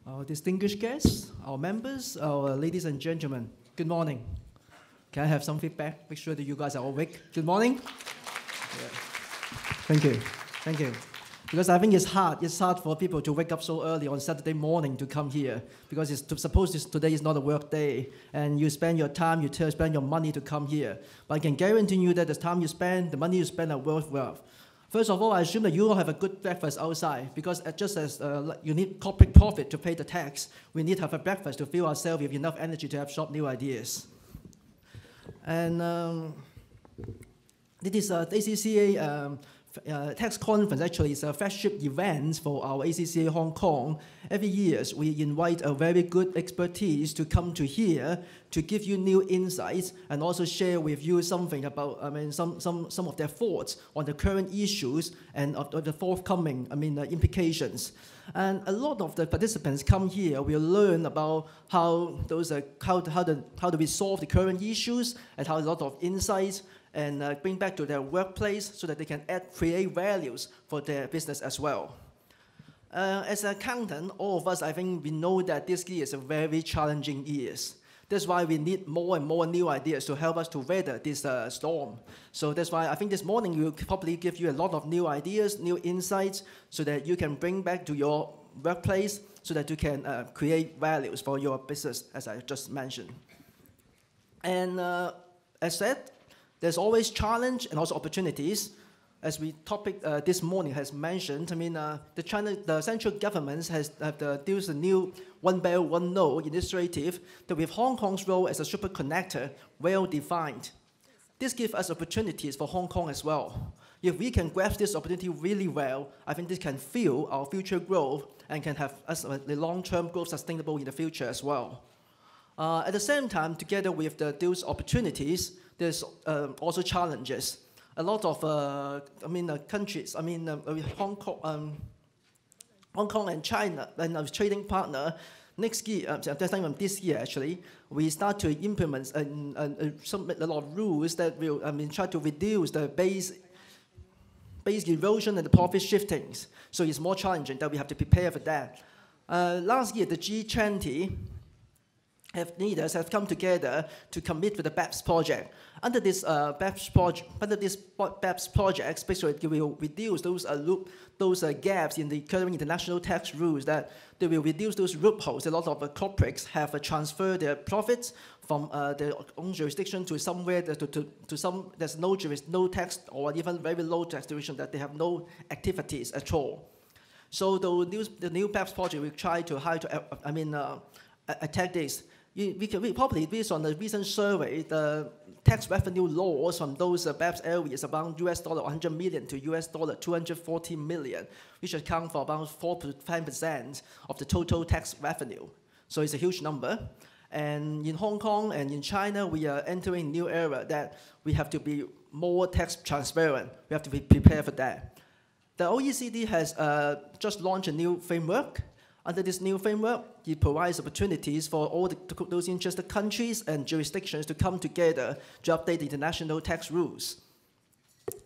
Our distinguished guests, our members, our ladies and gentlemen, good morning. Can I have some feedback? Make sure that you guys are awake. Good morning. Yeah. Thank you. Thank you. Because I think it's hard for people to wake up so early on Saturday morning to come here, because today is not a work day, and you spend your time, you spend your money to come here. But I can guarantee you that the time you spend, the money you spend are worthwhile. First of all, I assume that you all have a good breakfast outside, because just as you need corporate profit to pay the tax, we need to have a breakfast to fill ourselves with enough energy to have sharp new ideas. And this is the ACCA tax conference. Actually, is a flagship event for our ACCA Hong Kong. Every year, we invite a very good expertise to come to here to give you new insights and also share with you something about, some of their thoughts on the current issues and of the forthcoming, implications. And a lot of the participants come here will learn about how do we solve the current issues, and how a lot of insights and bring back to their workplace so that they can create values for their business as well. As an accountant, all of us, I think we know that this year is a very challenging year. That's why we need more and more new ideas to help us to weather this storm. So that's why I think this morning we will probably give you a lot of new ideas, new insights, so that you can bring back to your workplace so that you can create values for your business, as I just mentioned. And as said, there's always challenge and also opportunities. As we topic this morning has mentioned, the central government has introduced a new One Belt, One Road initiative that with Hong Kong's role as a super connector well defined. This gives us opportunities for Hong Kong as well. If we can grasp this opportunity really well, I think this can fuel our future growth and can have us the long-term growth sustainable in the future as well. At the same time, together with those opportunities, there's also challenges. A lot of countries, Hong Kong and China and our trading partner, next year, this year actually, we start to implement a lot of rules that will try to reduce the base erosion and the profit shiftings. So it's more challenging that we have to prepare for that. Last year, the G20 leaders have come together to commit to the BEPS project. Under this BEPS project, basically it will reduce those gaps in the current international tax rules. That they will reduce those loopholes. A lot of corporates have transferred their profits from their own jurisdiction to somewhere to some there's no tax or even very low tax jurisdiction that they have no activities at all. So the new BEPS project will try to attack this. We probably, based on the recent survey, the tax revenue loss from those BEPS areas around $100 million to $240 million, which account for about 4 to 5% of the total tax revenue. So it's a huge number. And in Hong Kong and in China, we are entering a new era that we have to be more tax transparent. We have to be prepared for that. The OECD has just launched a new framework. Under this new framework, it provides opportunities for all those interested countries and jurisdictions to come together to update the international tax rules.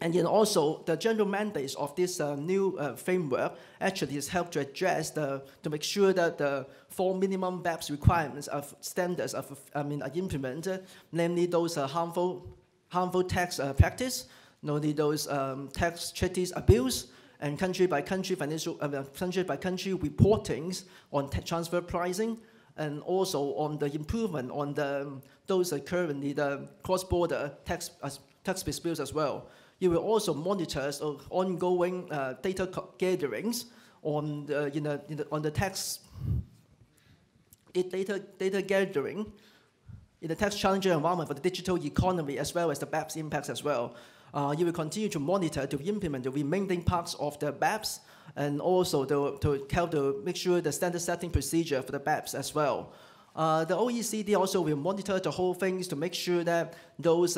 And then also, the general mandates of this new framework actually has helped to address to make sure that the 4 minimum BEPS requirements of standards are implemented, namely those harmful tax practice, namely those tax treaties abuse, and country-by-country reportings on transfer pricing, and also on the improvement on those currently the cross-border tax disputes as well. You will also monitor ongoing data gatherings on the tax data gathering in the tax challenging environment for the digital economy, as well as the BEPS impacts as well. You will continue to monitor to implement the remaining parts of the BEPS, and also to help to make sure the standard setting procedure for the BEPS as well. The OECD also will monitor the whole things to make sure that those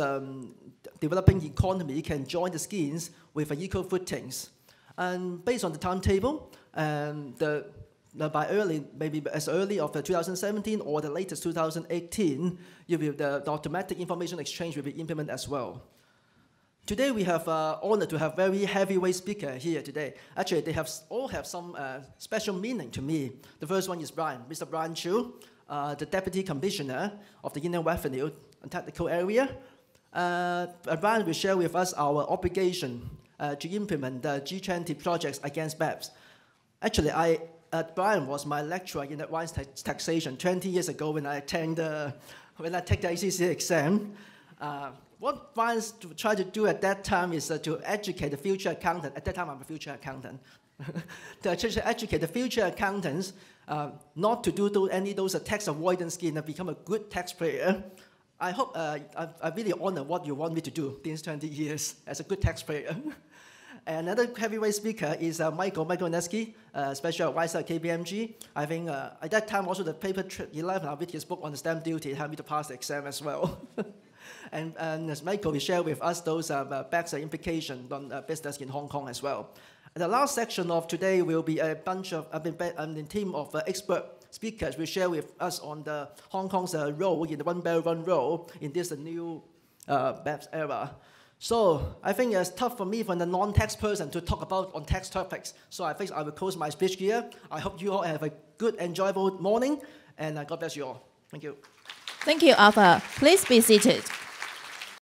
developing economy can join the schemes with equal footings. And based on the timetable, maybe as early of 2017 or the latest 2018, the automatic information exchange will be implemented as well. Today we have honored to have very heavyweight speaker here today. Actually, they all have some special meaning to me. The first one is Mr. Brian Chu, the Deputy Commissioner of the Inland Revenue and Technical Area. Brian will share with us our obligation to implement the G20 projects against BEPS. Actually, Brian was my lecturer in advanced taxation 20 years ago when I take the ACCA exam. What Brian tried to do at that time is to educate the future accountant. At that time, I'm a future accountant. To educate the future accountants not to do any those tax avoidance schemes and become a good taxpayer. I hope I really honor what you want me to do these 20 years as a good taxpayer. Another heavyweight speaker is Michael Neski, Special Advisor at KPMG. I think at that time also the paper 11, I read his book on the stamp duty, helped me to pass the exam as well. and as Michael will share with us those BEPS implications on business in Hong Kong as well. And the last section of today will be a bunch of the team of expert speakers will share with us on the Hong Kong's role in the One Belt One Road in this new BEPS era. So I think it's tough for me, for the non-tax person, to talk about on tax topics. So I think I will close my speech here. I hope you all have a good, enjoyable morning, and God bless you all. Thank you. Thank you, Arthur. Please be seated.